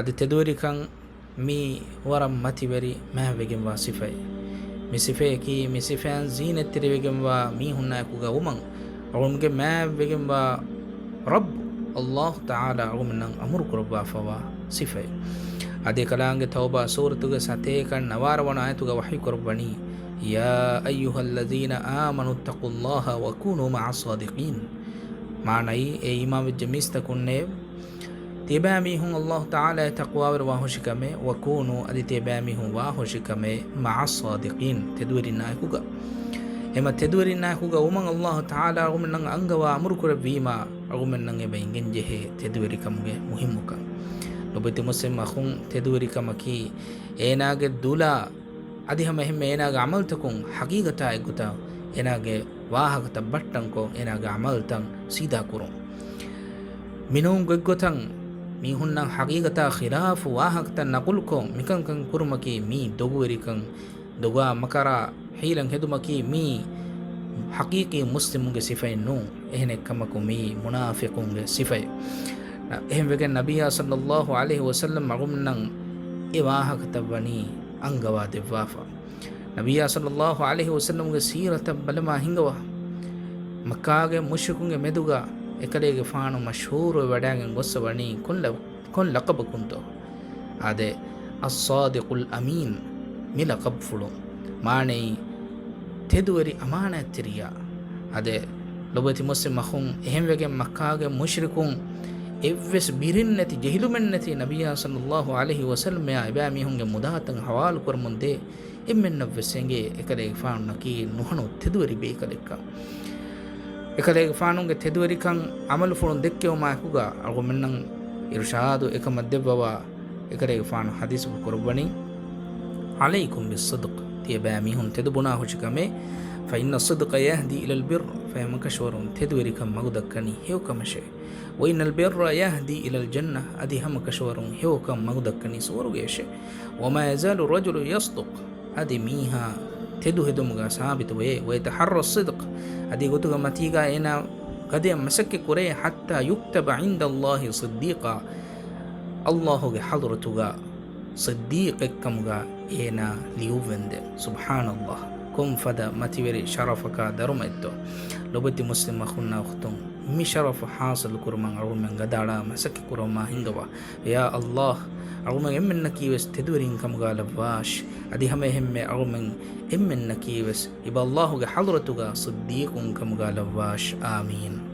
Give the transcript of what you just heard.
adi teduri kan mi waram mativeri mahvegen wa sifai mi sifai ki mi sifan zinet tirivegen wa mi hunna kuga umang awumge mahvegen wa rabb Allah taala awumnan amur kurba fawa sifai adi kalange tauba suratuga sate kan nawarwana ayatuga wahyi kurbani ya ayyuhalladhina amanu taqullaha wa kunu ma'as sadiqin maanai e imam jamista kunne تبامي هم الله تعالى تقوى وهشكمه وكونوا أدي تبامي هم وهشكمه مع الصادقين تدورنا كوجا إما تدورنا كوجا ومن الله تعالى ومن أنجوا أمرك بيما ومن بينجن جه تدوري كمجه مهمك لو بتي مسلم أخون تدوري كمكي إناج دولا أدي هم إناج عمل تكون حقيقة تايقتا إناج واهك تبتنكو إناج عمل تان سيدا كرون منهم جوتان mi hunnan haqiqata khilafu wahaktan naqulko mikan kan kurmaki mi dogweri kan doga makara hilan hedumaki mi haqiqi muslimunge sifai no ehne kamako mi munafiqunge sifai ehem wegen nabiya sallallahu alaihi wasallam magumnan e wahakta bani angawa dewafa nabiya sallallahu alaihi wasallam ge sirata balama hingawa makkage mushrikunge meduga එකලේගේ ෆානු මෂහූරව වඩාගෙන ගොස්සවණි කොන් ලකබ කුන්තෝ ආදේ අස්සාදිකුල් අමීන් මි ලකබ් ෆුලු මානේ තෙදුවරි අමානත්‍රියා ආදේ ලොබති මුස්ලිම් මහුන් එහෙම වගේ මක්කාගේ මුෂ්රිකුන් එව්වස් බිරින් නැති ජහිලුමෙන් නැති නබියා සල්ලල්ලාහු අලයිහි වසල්ලම යා ඉබාමි හුන්ගේ මුදාතන් හවාල් කරමුන් දේ එම්මෙන්න වෙසෙන්ගේ එකලේගේ ෆානු නකී නුහනු තෙදුවරි බේකලෙක්ක එකලේගේ ෆානුන්ගේ තෙදුවරි කන් අමල් ෆුලුන් දෙක්කෝ මාකුගා අගොමෙන්නන් ඉර්ෂාදු එක මද්දබවා එකලේගේ ෆානු හදීස් කුර්බනි අලයිකුම් බිස්සද්ක් තියබාමි හුන් තෙදුබුනා හුචකමේ فإن الصدق يهدي إلى البر فهم كشور تدوري كم مغدكني هيو كمشي وإن البر يهدي إلى الجنة أدي هم كشور هيو كم مغدكني صور ويشي وما يزال الرجل يصدق أدي ميها تدو هدومغا ثابت ويتحرى الصدق أدي قدوغا متيغا إنا قد مسك كوري حتى يكتب عند الله صديقا الله حضرتغا صديق كمغا إنا ليوفند سبحان الله كم فدا متيوري شرفك درمتو لبدي مسلم أخونا أختم مي شرف حاصل كرمان أرمن غدالا مسك كرما هنغوا يا الله أرمن إمن نكيوس تدورين كمغا لباش أدي هم أرمن إمن نكيوس يبا الله حضرتك صديق كمغا لباش آمين